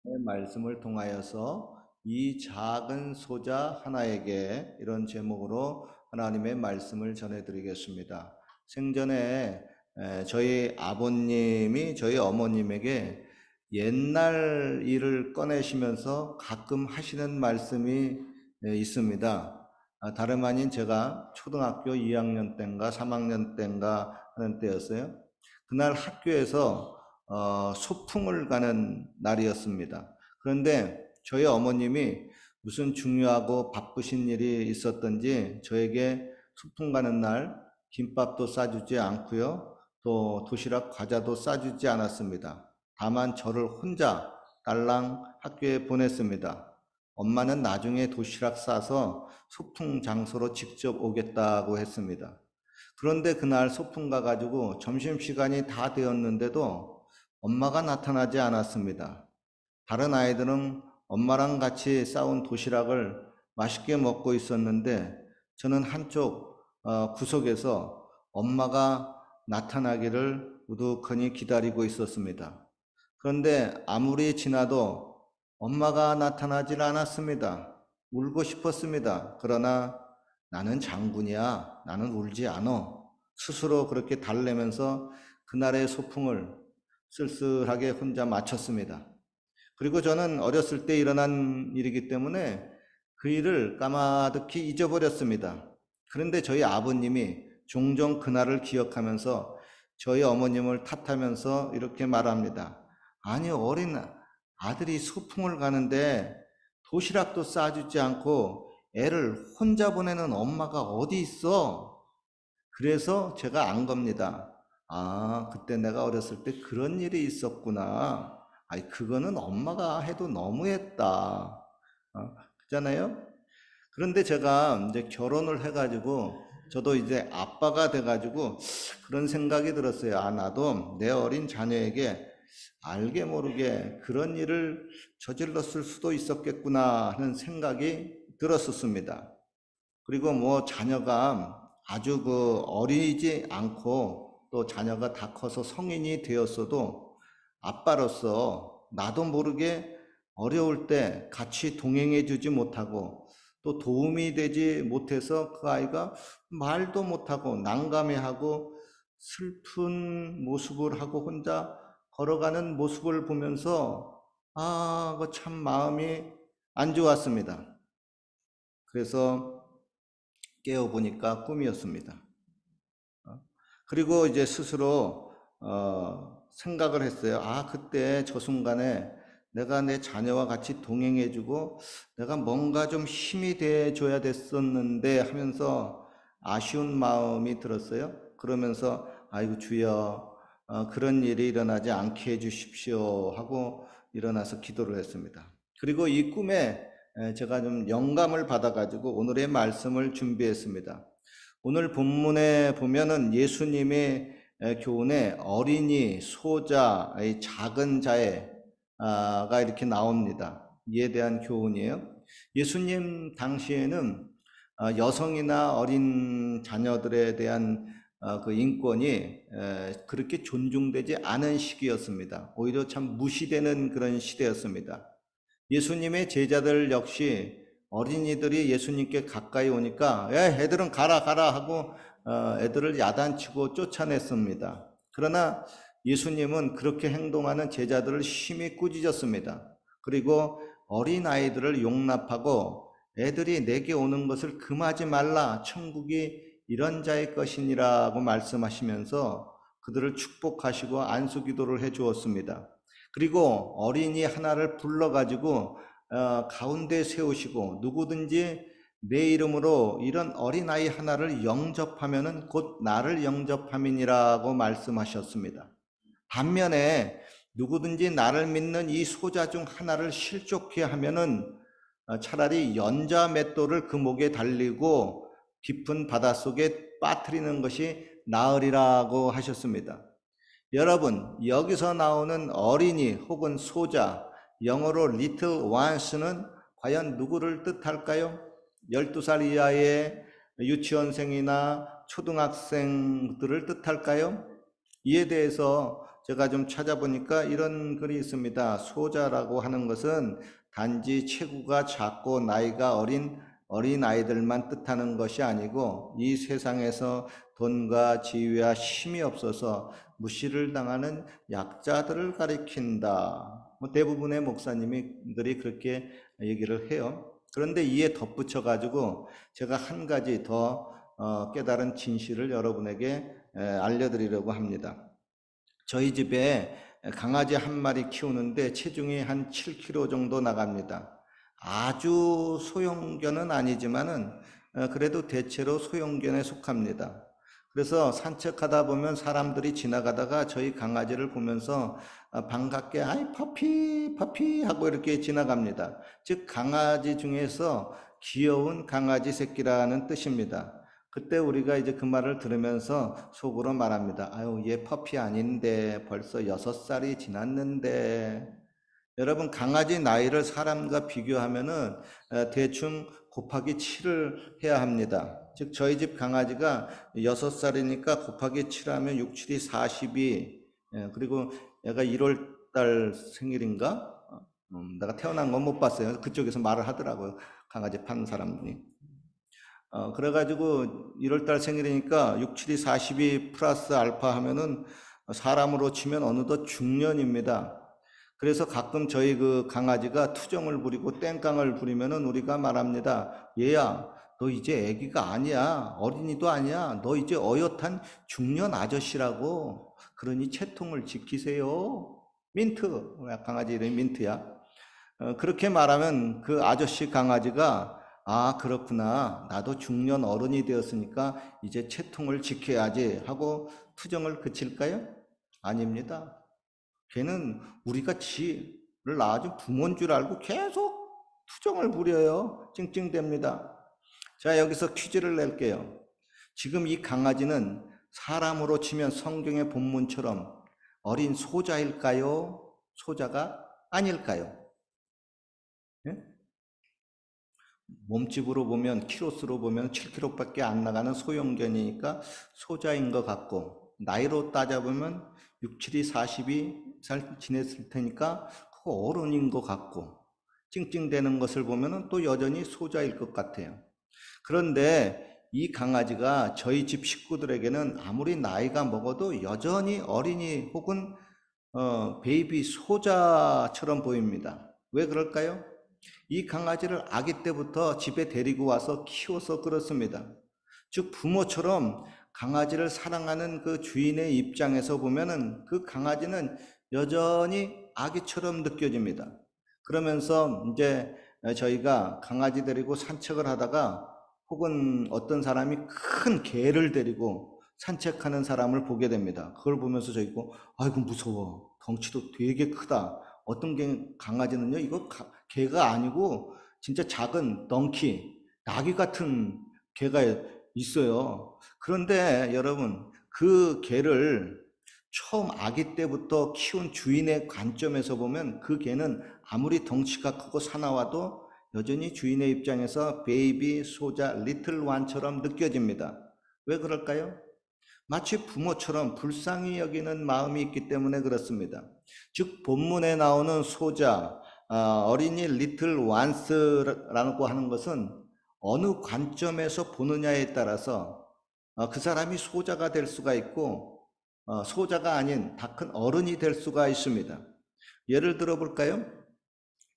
말씀을 통하여서 이 작은 소자 하나에게 이런 제목으로 하나님의 말씀을 전해드리겠습니다. 생전에 저희 아버님이 저희 어머님에게 옛날 일을 꺼내시면서 가끔 하시는 말씀이 있습니다. 다름 아닌 제가 초등학교 2학년 때인가 3학년 때인가 하는 때였어요. 그날 학교에서 소풍을 가는 날이었습니다. 그런데 저희 어머님이 무슨 중요하고 바쁘신 일이 있었던지 저에게 소풍 가는 날 김밥도 싸주지 않고요. 또 도시락 과자도 싸주지 않았습니다. 다만 저를 혼자 딸랑 학교에 보냈습니다. 엄마는 나중에 도시락 싸서 소풍 장소로 직접 오겠다고 했습니다. 그런데 그날 소풍 가가지고 점심시간이 다 되었는데도 엄마가 나타나지 않았습니다. 다른 아이들은 엄마랑 같이 싸운 도시락을 맛있게 먹고 있었는데 저는 한쪽 구석에서 엄마가 나타나기를 우두커니 기다리고 있었습니다. 그런데 아무리 지나도 엄마가 나타나질 않았습니다. 울고 싶었습니다. 그러나 나는 장군이야. 나는 울지 않아. 스스로 그렇게 달래면서 그날의 소풍을 쓸쓸하게 혼자 마쳤습니다. 그리고 저는 어렸을 때 일어난 일이기 때문에 그 일을 까마득히 잊어버렸습니다. 그런데 저희 아버님이 종종 그날을 기억하면서 저희 어머님을 탓하면서 이렇게 말합니다. 아니, 어린 아들이 소풍을 가는데 도시락도 싸주지 않고 애를 혼자 보내는 엄마가 어디 있어? 그래서 제가 안 겁니다. 아, 그때 내가 어렸을 때 그런 일이 있었구나. 아이, 그거는 엄마가 해도 너무했다. 그잖아요? 그런데 제가 이제 결혼을 해가지고 저도 이제 아빠가 돼가지고 그런 생각이 들었어요. 아, 나도 내 어린 자녀에게 알게 모르게 그런 일을 저질렀을 수도 있었겠구나 하는 생각이 들었었습니다. 그리고 뭐 자녀가 아주 어리지 않고 또 자녀가 다 커서 성인이 되었어도 아빠로서 나도 모르게 어려울 때 같이 동행해 주지 못하고 또 도움이 되지 못해서 그 아이가 말도 못하고 난감해하고 슬픈 모습을 하고 혼자 걸어가는 모습을 보면서 아, 그 참 마음이 안 좋았습니다. 그래서 깨어보니까 꿈이었습니다. 그리고 이제 스스로 생각을 했어요. 아, 그때 저 순간에 내가 내 자녀와 같이 동행해주고 내가 뭔가 좀 힘이 돼줘야 됐었는데 하면서 아쉬운 마음이 들었어요. 그러면서 아이고 주여 그런 일이 일어나지 않게 해주십시오 하고 일어나서 기도를 했습니다. 그리고 이 꿈에 제가 좀 영감을 받아가지고 오늘의 말씀을 준비했습니다. 오늘 본문에 보면은 예수님의 교훈에 어린이, 소자, 작은 자가 이렇게 나옵니다. 이에 대한 교훈이에요. 예수님 당시에는 여성이나 어린 자녀들에 대한 그 인권이 그렇게 존중되지 않은 시기였습니다. 오히려 참 무시되는 그런 시대였습니다. 예수님의 제자들 역시 어린이들이 예수님께 가까이 오니까 애들은 가라 가라 하고 애들을 야단치고 쫓아냈습니다. 그러나 예수님은 그렇게 행동하는 제자들을 심히 꾸짖었습니다. 그리고 어린아이들을 용납하고 애들이 내게 오는 것을 금하지 말라. 천국이 이런 자의 것이니라고 말씀하시면서 그들을 축복하시고 안수기도를 해 주었습니다. 그리고 어린이 하나를 불러가지고 가운데 세우시고 누구든지 내 이름으로 이런 어린아이 하나를 영접하면은 곧 나를 영접함이니라고 말씀하셨습니다. 반면에 누구든지 나를 믿는 이 소자 중 하나를 실족해 하면은 차라리 연자 맷돌을 그 목에 달리고 깊은 바닷속에 빠뜨리는 것이 나으리라고 하셨습니다. 여러분, 여기서 나오는 어린이 혹은 소자, 영어로 little ones는 과연 누구를 뜻할까요? 12살 이하의 유치원생이나 초등학생들을 뜻할까요? 이에 대해서 제가 좀 찾아보니까 이런 글이 있습니다. 소자라고 하는 것은 단지 체구가 작고 나이가 어린 아이들만 뜻하는 것이 아니고 이 세상에서 돈과 지위와 힘이 없어서 무시를 당하는 약자들을 가리킨다. 대부분의 목사님들이 그렇게 얘기를 해요. 그런데 이에 덧붙여 가지고 제가 한 가지 더 깨달은 진실을 여러분에게 알려드리려고 합니다. 저희 집에 강아지 한 마리 키우는데 체중이 한 7kg 정도 나갑니다. 아주 소형견은 아니지만은 그래도 대체로 소형견에 속합니다. 그래서 산책하다 보면 사람들이 지나가다가 저희 강아지를 보면서 반갑게 아이 퍼피 퍼피 하고 이렇게 지나갑니다. 즉 강아지 중에서 귀여운 강아지 새끼라는 뜻입니다. 그때 우리가 이제 그 말을 들으면서 속으로 말합니다. 아유, 얘 퍼피 아닌데 벌써 6살이 지났는데. 여러분, 강아지 나이를 사람과 비교하면은 대충 곱하기 7을 해야 합니다. 즉, 저희 집 강아지가 6살이니까 곱하기 7하면 6, 7이 42. 그리고 얘가 1월 달 생일인가? 내가 태어난 건 못 봤어요. 그쪽에서 말을 하더라고요. 강아지 파는 사람들이. 그래가지고 1월달 생일이니까 6, 7이 42 플러스 알파 하면은 사람으로 치면 어느덧 중년입니다. 그래서 가끔 저희 그 강아지가 투정을 부리고 땡깡을 부리면은 우리가 말합니다. 얘야, 너 이제 애기가 아니야. 어린이도 아니야. 너 이제 어엿한 중년 아저씨라고. 그러니 채통을 지키세요. 민트. 강아지 이름이 민트야. 그렇게 말하면 그 아저씨 강아지가 아, 그렇구나. 나도 중년 어른이 되었으니까 이제 채통을 지켜야지 하고 투정을 그칠까요? 아닙니다. 걔는 우리가 지를 낳아준 부모인 줄 알고 계속 투정을 부려요. 찡찡댑니다. 자, 여기서 퀴즈를 낼게요. 지금 이 강아지는 사람으로 치면 성경의 본문처럼 어린 소자일까요? 소자가 아닐까요? 예? 몸집으로 보면 키로수로 보면 7kg밖에 안 나가는 소형견이니까 소자인 것 같고 나이로 따져보면 6, 7이 42살 지냈을 테니까 그 어른인 것 같고 찡찡대는 것을 보면 또 여전히 소자일 것 같아요. 그런데 이 강아지가 저희 집 식구들에게는 아무리 나이가 먹어도 여전히 어린이 혹은 베이비 소자처럼 보입니다. 왜 그럴까요? 이 강아지를 아기 때부터 집에 데리고 와서 키워서 그렇습니다. 즉 부모처럼 강아지를 사랑하는 그 주인의 입장에서 보면은 그 강아지는 여전히 아기처럼 느껴집니다. 그러면서 이제 저희가 강아지 데리고 산책을 하다가 혹은 어떤 사람이 큰 개를 데리고 산책하는 사람을 보게 됩니다. 그걸 보면서 저희고 아이고 무서워. 덩치도 되게 크다. 어떤 강아지는요, 이거 개가 아니고 진짜 작은 덩키, 나귀 같은 개가 있어요. 그런데 여러분, 그 개를 처음 아기 때부터 키운 주인의 관점에서 보면 그 개는 아무리 덩치가 크고 사나워도 여전히 주인의 입장에서 베이비, 소자, 리틀 완처럼 느껴집니다. 왜 그럴까요? 마치 부모처럼 불쌍히 여기는 마음이 있기 때문에 그렇습니다. 즉 본문에 나오는 소자, 어린이 리틀 완스라고 하는 것은 어느 관점에서 보느냐에 따라서 그 사람이 소자가 될 수가 있고 소자가 아닌 다 큰 어른이 될 수가 있습니다. 예를 들어 볼까요?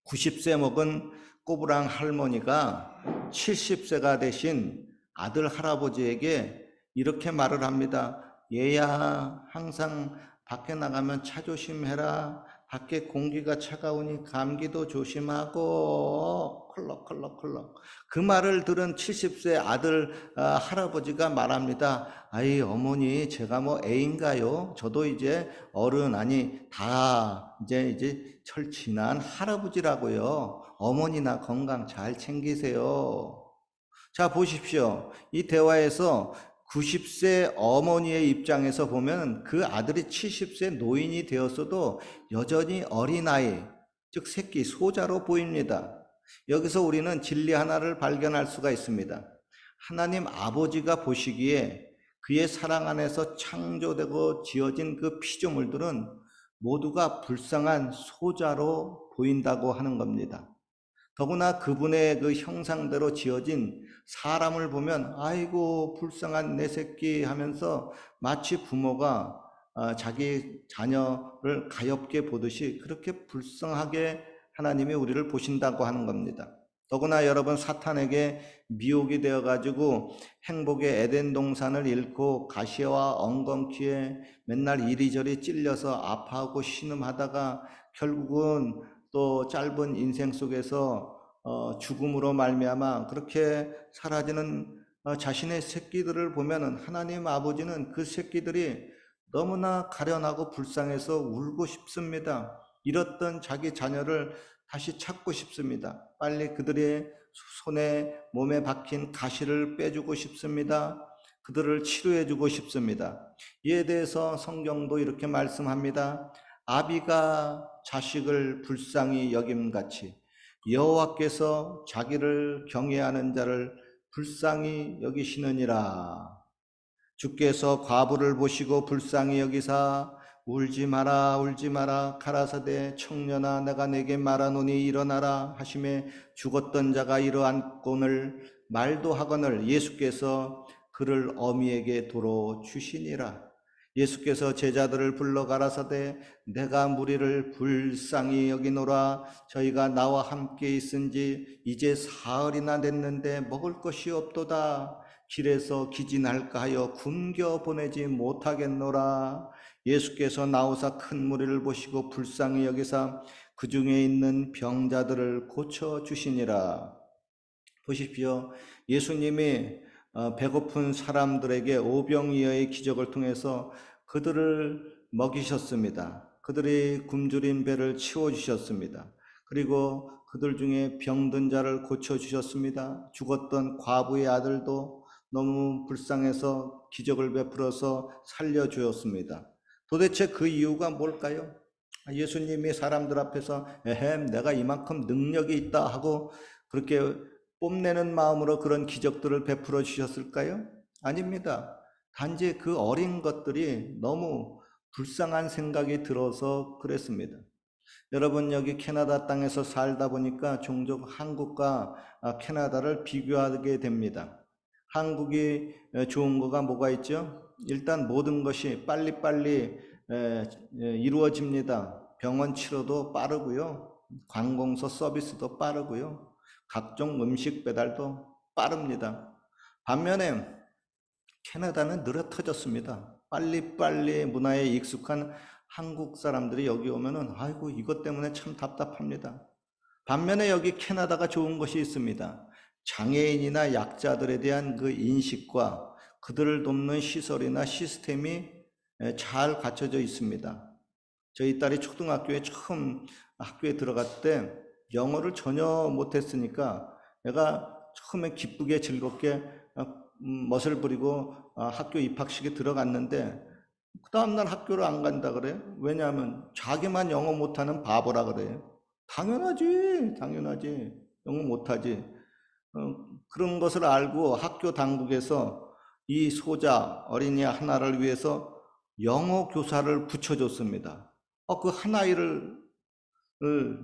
90세 먹은 꼬부랑 할머니가 70세가 되신 아들 할아버지에게 이렇게 말을 합니다. 얘야, 항상 밖에 나가면 차 조심해라. 밖에 공기가 차가우니 감기도 조심하고 컬럭컬럭컬럭. 그 말을 들은 70세 아들 할아버지가 말합니다. 아이 어머니 제가 뭐 애인가요? 저도 이제 어른 아니 다 이제 철 지난 할아버지라고요. 어머니나 건강 잘 챙기세요. 자 보십시오. 이 대화에서 90세 어머니의 입장에서 보면 그 아들이 70세 노인이 되었어도 여전히 어린아이, 즉 새끼, 소자로 보입니다. 여기서 우리는 진리 하나를 발견할 수가 있습니다. 하나님 아버지가 보시기에 그의 사랑 안에서 창조되고 지어진 그 피조물들은 모두가 불쌍한 소자로 보인다고 하는 겁니다. 더구나 그분의 그 형상대로 지어진 사람을 보면 아이고 불쌍한 내 새끼 하면서 마치 부모가 자기 자녀를 가엾게 보듯이 그렇게 불쌍하게 하나님이 우리를 보신다고 하는 겁니다. 더구나 여러분 사탄에게 미혹이 되어가지고 행복의 에덴 동산을 잃고 가시와 엉겅퀴에 맨날 이리저리 찔려서 아파하고 신음하다가 결국은 또 짧은 인생 속에서 죽음으로 말미암아 그렇게 사라지는 자신의 새끼들을 보면은 하나님 아버지는 그 새끼들이 너무나 가련하고 불쌍해서 울고 싶습니다. 잃었던 자기 자녀를 다시 찾고 싶습니다. 빨리 그들의 손에 몸에 박힌 가시를 빼주고 싶습니다. 그들을 치료해주고 싶습니다. 이에 대해서 성경도 이렇게 말씀합니다. 아비가 자식을 불쌍히 여김같이 여호와께서 자기를 경외하는 자를 불쌍히 여기시느니라. 주께서 과부를 보시고 불쌍히 여기사 울지 마라 울지 마라 가라사대 청년아 내가 내게 말하노니 일어나라 하심에 죽었던 자가 일어안거늘 말도 하거늘 예수께서 그를 어미에게 도로 주시니라. 예수께서 제자들을 불러 가라사대 내가 무리를 불쌍히 여기노라. 저희가 나와 함께 있은지 이제 사흘이나 됐는데 먹을 것이 없도다. 길에서 기진할까 하여 굶겨 보내지 못하겠노라. 예수께서 나오사 큰 무리를 보시고 불쌍히 여기사 그 중에 있는 병자들을 고쳐 주시니라. 보십시오. 예수님이 배고픈 사람들에게 오병이어의 기적을 통해서 그들을 먹이셨습니다. 그들이 굶주린 배를 채워주셨습니다. 그리고 그들 중에 병든 자를 고쳐주셨습니다. 죽었던 과부의 아들도 너무 불쌍해서 기적을 베풀어서 살려주었습니다. 도대체 그 이유가 뭘까요? 예수님이 사람들 앞에서 에헴 내가 이만큼 능력이 있다 하고 그렇게 뽐내는 마음으로 그런 기적들을 베풀어 주셨을까요? 아닙니다. 단지 그 어린 것들이 너무 불쌍한 생각이 들어서 그랬습니다. 여러분 여기 캐나다 땅에서 살다 보니까 종종 한국과 캐나다를 비교하게 됩니다. 한국이 좋은 거가 뭐가 있죠? 일단 모든 것이 빨리빨리 이루어집니다. 병원 치료도 빠르고요. 관공서 서비스도 빠르고요. 각종 음식 배달도 빠릅니다. 반면에 캐나다는 느려 터졌습니다. 빨리빨리 문화에 익숙한 한국 사람들이 여기 오면은 아이고 이것 때문에 참 답답합니다. 반면에 여기 캐나다가 좋은 것이 있습니다. 장애인이나 약자들에 대한 그 인식과 그들을 돕는 시설이나 시스템이 잘 갖춰져 있습니다. 저희 딸이 초등학교에 처음 학교에 들어갈 때 영어를 전혀 못했으니까 내가 처음에 기쁘게 즐겁게 멋을 부리고 학교 입학식에 들어갔는데 그 다음날 학교를 안 간다 그래. 왜냐하면 자기만 영어 못하는 바보라 그래. 당연하지, 당연하지. 영어 못하지. 그런 것을 알고 학교 당국에서 이 소자 어린이 하나를 위해서 영어 교사를 붙여줬습니다. 그 한 아이를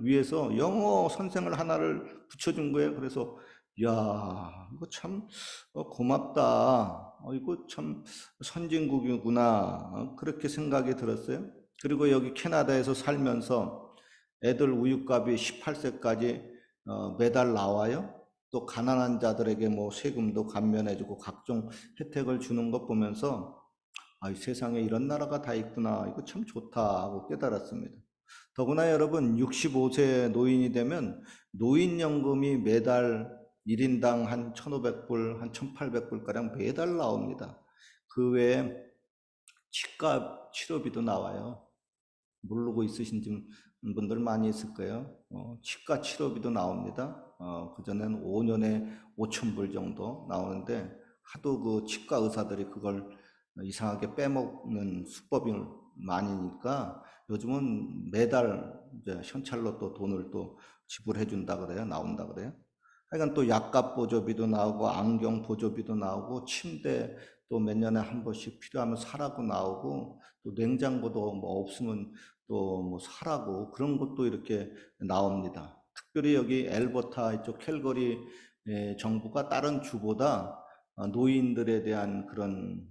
위해서 영어 선생을 하나를 붙여준 거예요. 그래서 야 이거 참 고맙다. 이거 참 선진국이구나. 그렇게 생각이 들었어요. 그리고 여기 캐나다에서 살면서 애들 우유값이 18세까지 매달 나와요. 또 가난한 자들에게 뭐 세금도 감면해주고 각종 혜택을 주는 것 보면서 이 세상에 이런 나라가 다 있구나. 이거 참 좋다 하고 깨달았습니다. 더구나 여러분 65세 노인이 되면 노인연금이 매달 1인당 한 1,500불, 한 1,800불가량 매달 나옵니다. 그 외에 치과 치료비도 나와요. 모르고 있으신 분들 많이 있을 거예요. 치과 치료비도 나옵니다. 그전엔 5년에 5,000불 정도 나오는데 하도 그 치과 의사들이 그걸 이상하게 빼먹는 수법이 많으니까 요즘은 매달 이제 현찰로 또 돈을 또 지불해 준다 그래요. 나온다 그래요. 하여간 또 약값 보조비도 나오고 안경 보조비도 나오고 침대 또 몇 년에 한 번씩 필요하면 사라고 나오고 또 냉장고도 뭐 없으면 또 뭐 사라고 그런 것도 이렇게 나옵니다. 특별히 여기 엘버타 이쪽 캘거리 정부가 다른 주보다 노인들에 대한 그런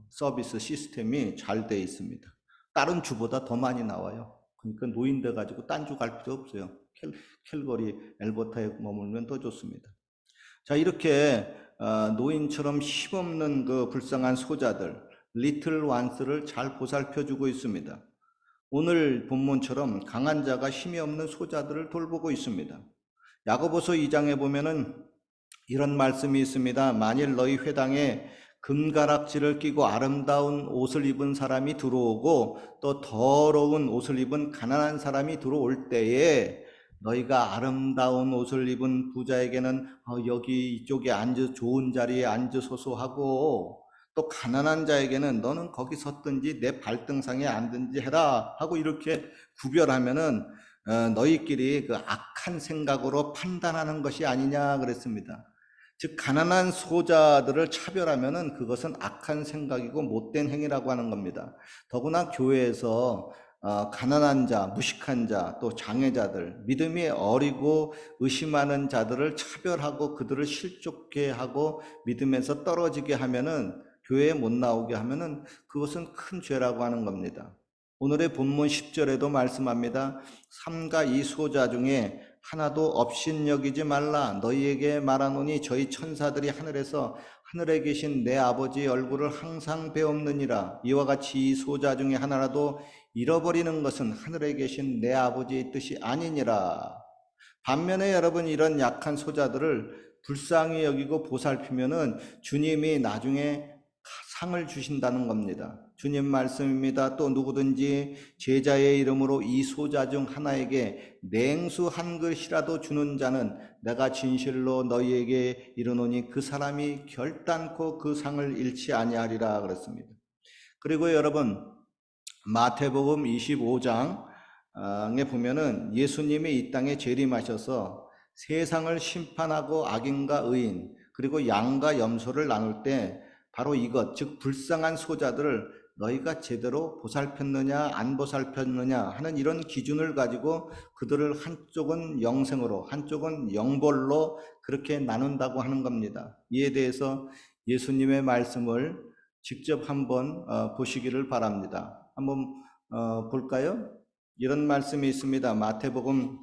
서비스 시스템이 잘 돼 있습니다. 다른 주보다 더 많이 나와요. 그러니까 노인돼 가지고 딴 주 갈 필요 없어요. 캘거리, 엘버타에 머물면 더 좋습니다. 자, 이렇게 노인처럼 힘없는 그 불쌍한 소자들, 리틀 완스를 잘 보살펴주고 있습니다. 오늘 본문처럼 강한 자가 힘이 없는 소자들을 돌보고 있습니다. 야고보서 2장에 보면은 이런 말씀이 있습니다. 만일 너희 회당에 금가락지를 끼고 아름다운 옷을 입은 사람이 들어오고 또 더러운 옷을 입은 가난한 사람이 들어올 때에 너희가 아름다운 옷을 입은 부자에게는 여기 이쪽에 좋은 자리에 앉으소서 하고 또 가난한 자에게는 너는 거기 섰든지 내 발등상에 앉든지 해라 하고 이렇게 구별하면은 너희끼리 그 악한 생각으로 판단하는 것이 아니냐 그랬습니다. 즉 가난한 소자들을 차별하면은 그것은 악한 생각이고 못된 행위라고 하는 겁니다. 더구나 교회에서 가난한 자, 무식한 자, 또 장애자들, 믿음이 어리고 의심하는 자들을 차별하고 그들을 실족해 하고 믿음에서 떨어지게 하면은 교회에 못 나오게 하면은 그것은 큰 죄라고 하는 겁니다. 오늘의 본문 10절에도 말씀합니다. 삼가 이 소자 중에 하나도 업신여기지 말라. 너희에게 말하노니 저희 천사들이 하늘에서 하늘에 계신 내 아버지의 얼굴을 항상 배옵느니라. 이와 같이 이 소자 중에 하나라도 잃어버리는 것은 하늘에 계신 내 아버지의 뜻이 아니니라. 반면에 여러분 이런 약한 소자들을 불쌍히 여기고 보살피면은 주님이 나중에 상을 주신다는 겁니다. 주님 말씀입니다. 또 누구든지 제자의 이름으로 이 소자 중 하나에게 냉수 한 그릇이라도 주는 자는 내가 진실로 너희에게 이르노니 그 사람이 결단코 그 상을 잃지 아니하리라 그랬습니다. 그리고 여러분 마태복음 25장에 보면은 예수님이 이 땅에 재림하셔서 세상을 심판하고 악인과 의인 그리고 양과 염소를 나눌 때 바로 이것, 즉 불쌍한 소자들을 너희가 제대로 보살폈느냐 안 보살폈느냐 하는 이런 기준을 가지고 그들을 한쪽은 영생으로 한쪽은 영벌로 그렇게 나눈다고 하는 겁니다. 이에 대해서 예수님의 말씀을 직접 한번 보시기를 바랍니다. 한번 볼까요? 이런 말씀이 있습니다. 마태복음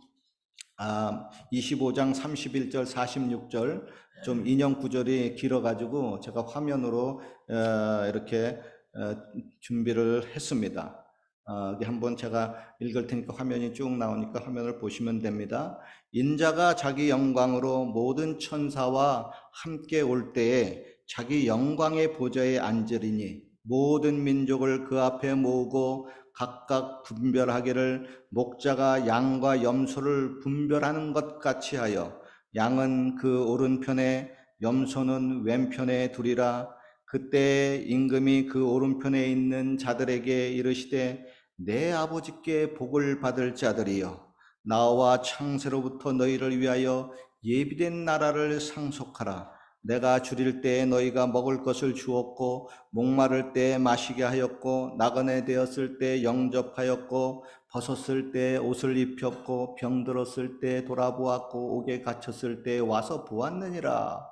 25장 31절 46절 좀 인용 구절이 길어가지고 제가 화면으로 이렇게 준비를 했습니다. 한번 제가 읽을 테니까 화면이 쭉 나오니까 화면을 보시면 됩니다. 인자가 자기 영광으로 모든 천사와 함께 올 때에 자기 영광의 보좌에 앉으리니 모든 민족을 그 앞에 모으고 각각 분별하기를 목자가 양과 염소를 분별하는 것 같이 하여 양은 그 오른편에 염소는 왼편에 두리라. 그때 임금이 그 오른편에 있는 자들에게 이르시되 내 아버지께 복을 받을 자들이여 나와 창세로부터 너희를 위하여 예비된 나라를 상속하라. 내가 줄일 때에 너희가 먹을 것을 주었고 목마를 때에 마시게 하였고 나그네 되었을 때 영접하였고 벗었을 때 옷을 입혔고 병들었을 때 돌아보았고 옥에 갇혔을 때 와서 보았느니라.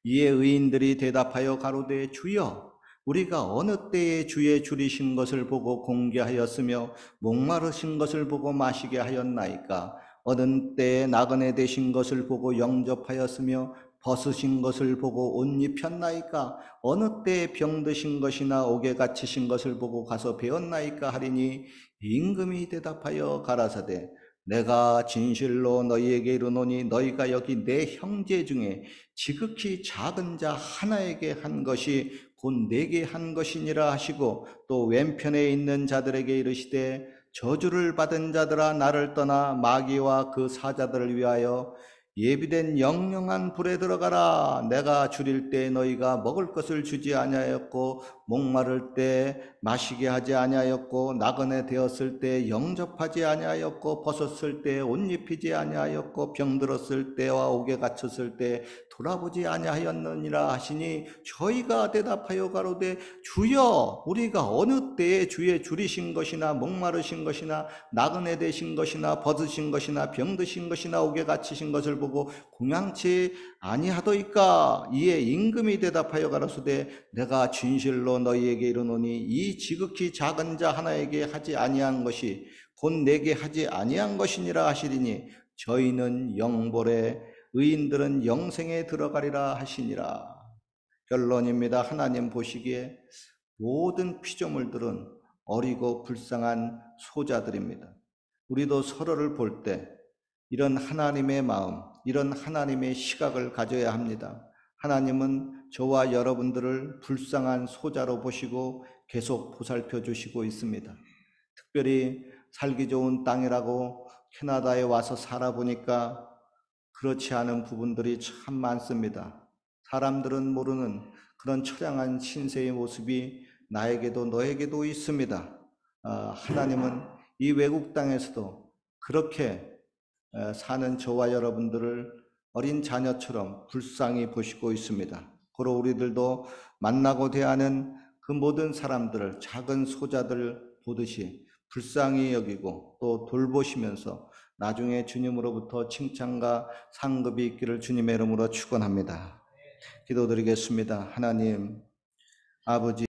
이에 의인들이 대답하여 가로되 주여 우리가 어느 때에 주의 줄이신 것을 보고 공개하였으며 목마르신 것을 보고 마시게 하였나이까. 어느 때에 나그네 되신 것을 보고 영접하였으며 벗으신 것을 보고 옷 입혔나이까. 어느 때에 병드신 것이나 옥에 갇히신 것을 보고 가서 배웠나이까 하리니 임금이 대답하여 가라사대 내가 진실로 너희에게 이르노니 너희가 여기 내 형제 중에 지극히 작은 자 하나에게 한 것이 곧 내게 한 것이니라 하시고 또 왼편에 있는 자들에게 이르시되 저주를 받은 자들아 나를 떠나 마귀와 그 사자들을 위하여 예비된 영영한 불에 들어가라. 내가 줄일 때 너희가 먹을 것을 주지 아니하였고 목마를 때 마시게 하지 아니하였고 나그네 되었을 때 영접하지 아니하였고 벗었을 때 옷 입히지 아니하였고 병들었을 때와 옥에 갇혔을 때 돌아보지 아니하였느니라 하시니 저희가 대답하여 가로되 주여 우리가 어느 때에 주의 줄이신 것이나 목마르신 것이나 나그네 되신 것이나 벗으신 것이나 병드신 것이나 옥에 갇히신 것을 보고 공양치 아니하더이까. 이에 임금이 대답하여 가로되 내가 진실로 너희에게 이르노니 이 지극히 작은 자 하나에게 하지 아니한 것이 곧 내게 하지 아니한 것이니라 하시리니 저희는 영벌에 의인들은 영생에 들어가리라 하시니라. 결론입니다. 하나님 보시기에 모든 피조물들은 어리고 불쌍한 소자들입니다. 우리도 서로를 볼 때 이런 하나님의 마음, 이런 하나님의 시각을 가져야 합니다. 하나님은 저와 여러분들을 불쌍한 소자로 보시고 계속 보살펴 주시고 있습니다. 특별히 살기 좋은 땅이라고 캐나다에 와서 살아보니까 그렇지 않은 부분들이 참 많습니다. 사람들은 모르는 그런 처량한 신세의 모습이 나에게도 너에게도 있습니다. 하나님은 이 외국 땅에서도 그렇게 사는 저와 여러분들을 어린 자녀처럼 불쌍히 보시고 있습니다. 그러 우리들도 만나고 대하는 그 모든 사람들을 작은 소자들 보듯이 불쌍히 여기고 또 돌보시면서 나중에 주님으로부터 칭찬과 상급이 있기를 주님의 이름으로 축원합니다. 기도드리겠습니다. 하나님 아버지